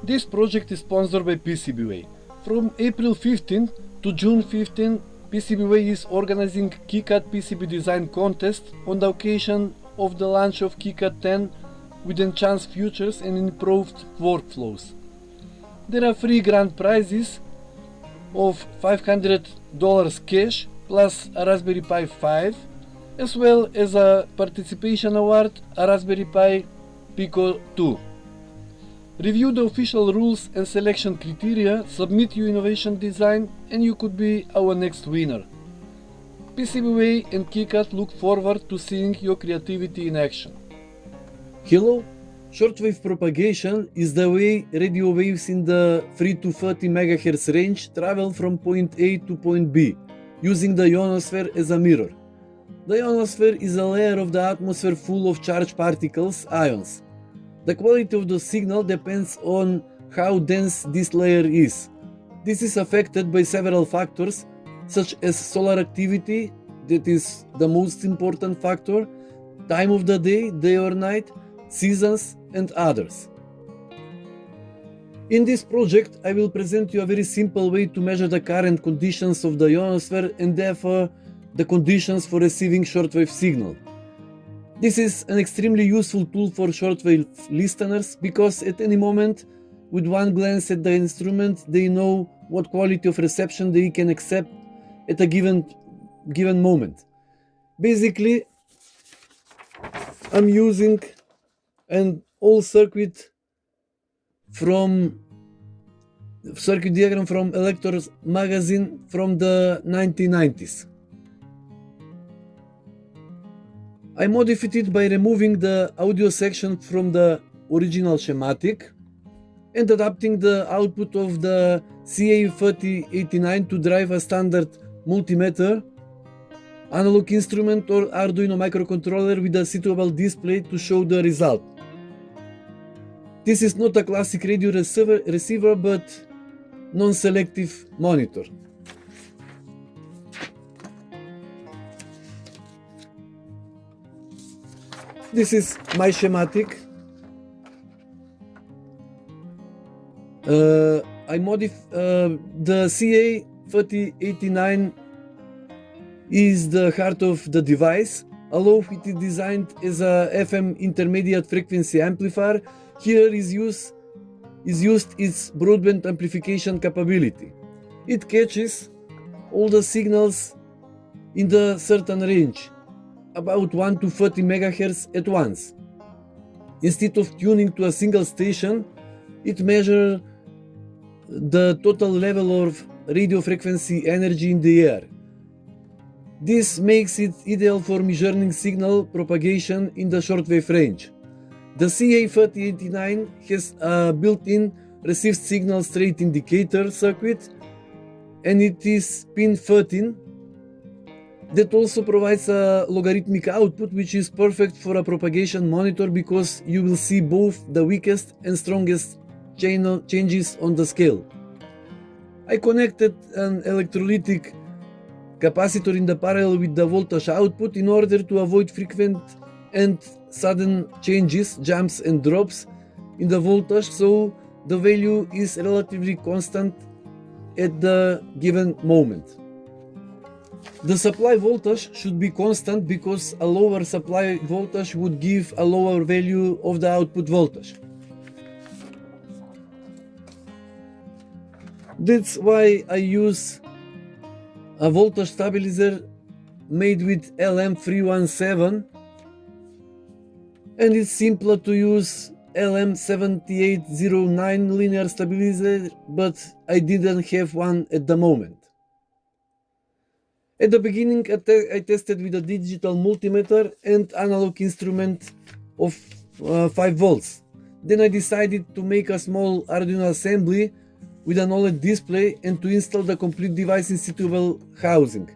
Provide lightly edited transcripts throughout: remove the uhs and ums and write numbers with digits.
This project is sponsored by PCBWay. From April 15 to June 15, PCBWay is organizing KiCad PCB design contest on the occasion of the launch of KiCad 10 with enhanced features and improved workflows. There are 3 grand prizes of $500 cash plus a Raspberry Pi 5, as well as a participation award, a Raspberry Pi Pico 2. Review the official rules and selection criteria, submit your innovation design, and you could be our next winner. PCBWay and KiCad look forward to seeing your creativity in action. Hello! Shortwave propagation is the way radio waves in the 3 to 30 MHz range travel from point A to point B, using the ionosphere as a mirror. The ionosphere is a layer of the atmosphere full of charged particles, ions. The quality of the signal depends on how dense this layer is. This is affected by several factors, such as solar activity, that is the most important factor, time of the day or night, seasons, and others. In this project, I will present you a very simple way to measure the current conditions of the ionosphere and therefore the conditions for receiving shortwave signal. This is an extremely useful tool for shortwave listeners because at any moment, with one glance at the instrument, they know what quality of reception they can accept at a given moment. Basically, I'm using an old circuit diagram from Elector's magazine from the 1990s. I modified it by removing the audio section from the original schematic and adapting the output of the CA3089 to drive a standard multimeter, analog instrument or Arduino microcontroller with a suitable display to show the result. This is not a classic radio receiver but non-selective monitor. This is my schematic. I modified the CA3089 is the heart of the device. Although it is designed as a FM intermediate frequency amplifier, here is used its broadband amplification capability. It catches all the signals in the certain range, about 1 to 30 MHz at once. Instead of tuning to a single station, it measures the total level of radio frequency energy in the air. This makes it ideal for measuring signal propagation in the shortwave range. The CA3089 has a built-in received signal straight indicator circuit, and it is pin 13 that also provides a logarithmic output, which is perfect for a propagation monitor because you will see both the weakest and strongest changes on the scale. I connected an electrolytic capacitor in the parallel with the voltage output in order to avoid frequent and sudden changes, jumps and drops in the voltage, so the value is relatively constant at the given moment. The supply voltage should be constant because a lower supply voltage would give a lower value of the output voltage. That's why I use a voltage stabilizer made with LM317, and it's simpler to use LM7809 linear stabilizer, but I didn't have one at the moment. At the beginning, I tested with a digital multimeter and analog instrument of 5 volts. Then I decided to make a small Arduino assembly with an OLED display and to install the complete device in suitable housing.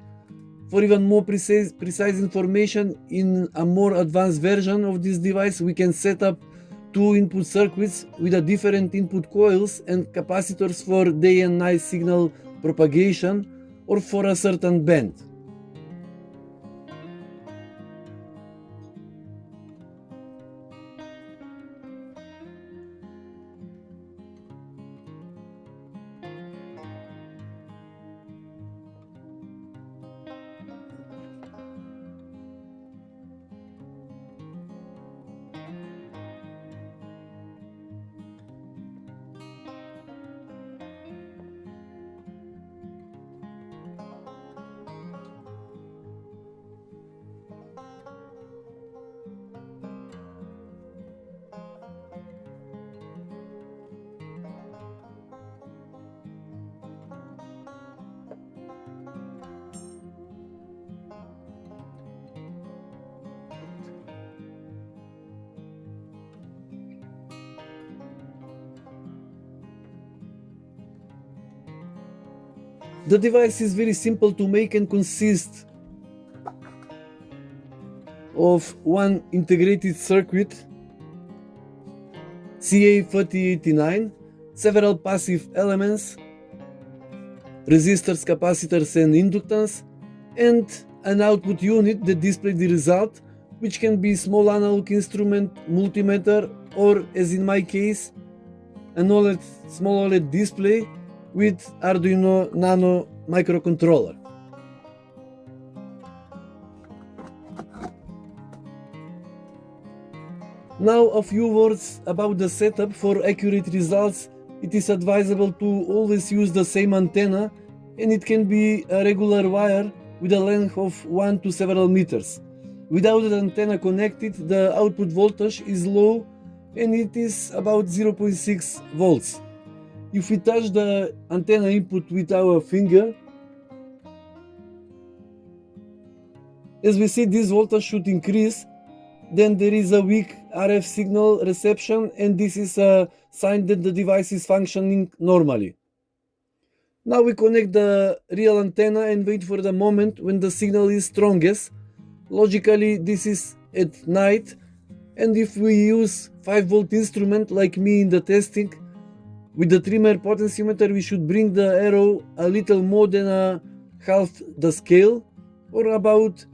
For even more precise information, in a more advanced version of this device, we can set up 2 input circuits with a different input coils and capacitors for day and night signal propagation or for a certain band. The device is very simple to make and consists of one integrated circuit CA3089, several passive elements, resistors, capacitors and inductance, and an output unit that displays the result, which can be small analog instrument, multimeter, or as in my case, an small OLED display with Arduino Nano microcontroller. Now a few words about the setup. For accurate results, it is advisable to always use the same antenna, and it can be a regular wire with a length of 1 to several meters. Without the antenna connected, the output voltage is low and it is about 0.6 volts. If we touch the antenna input with our finger, as we see, this voltage should increase. Then there is a weak RF signal reception, and this is a sign that the device is functioning normally. Now we connect the real antenna and wait for the moment when the signal is strongest. Logically, this is at night, and if we use 5-volt instrument like me in the testing, with the trimmer potentiometer we should bring the arrow a little more than half the scale, or about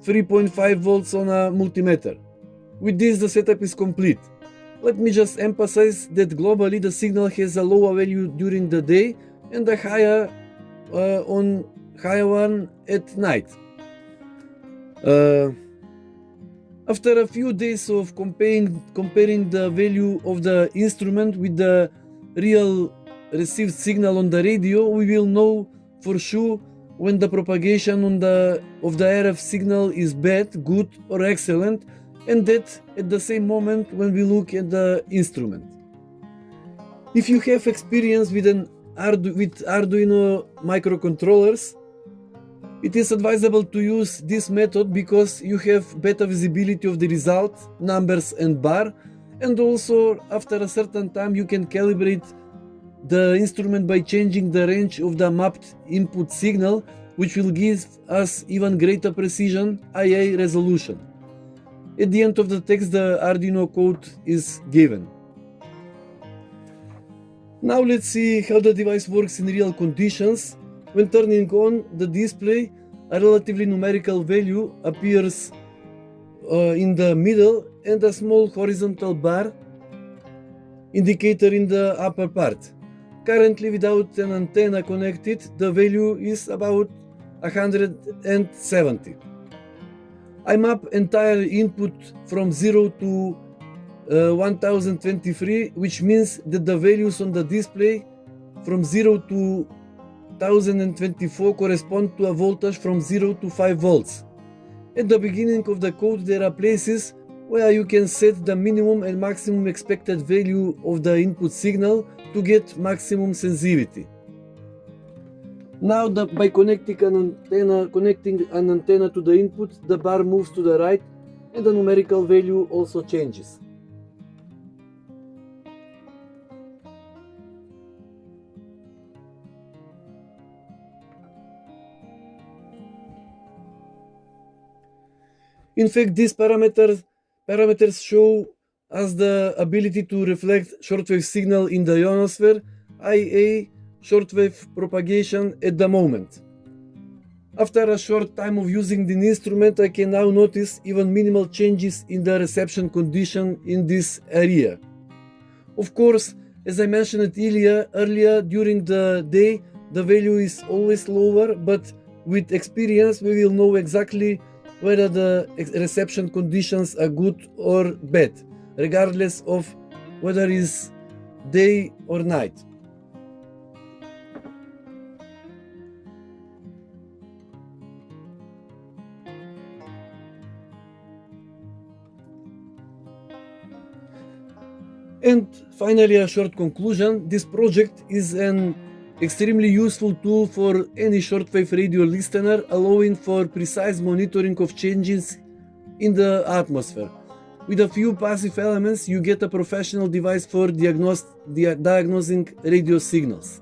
3.5 volts on a multimeter. With this, the setup is complete. Let me just emphasize that globally the signal has a lower value during the day and a higher one at night. After a few days of comparing the value of the instrument with the real received signal on the radio, we will know for sure when the propagation of the RF signal is bad, good or excellent, and that at the same moment when we look at the instrument. If you have experience with Arduino microcontrollers, it is advisable to use this method because you have better visibility of the result, numbers and bar, and also after a certain time you can calibrate the instrument by changing the range of the mapped input signal, which will give us even greater precision, IA resolution. At the end of the text, the Arduino code is given. Now let's see how the device works in real conditions. When turning on the display, a relatively numerical value appears in the middle and a small horizontal bar indicator in the upper part. Currently, without an antenna connected, the value is about 170. I map entire input from 0 to 1023, which means that the values on the display from 0 to 1024 correspond to a voltage from 0 to 5 volts. At the beginning of the code there are places where you can set the minimum and maximum expected value of the input signal to get maximum sensitivity. Now by connecting an antenna to the input, the bar moves to the right and the numerical value also changes. In fact, these parameters show us the ability to reflect shortwave signal in the ionosphere, i.e. shortwave propagation at the moment. After a short time of using the instrument, I can now notice even minimal changes in the reception condition in this area. Of course, as I mentioned earlier, during the day the value is always lower, but with experience we will know exactly whether the reception conditions are good or bad, regardless of whether it's day or night. And finally, a short conclusion. This project is an extremely useful tool for any shortwave radio listener, allowing for precise monitoring of changes in the atmosphere. With a few passive elements, you get a professional device for diagnosing radio signals.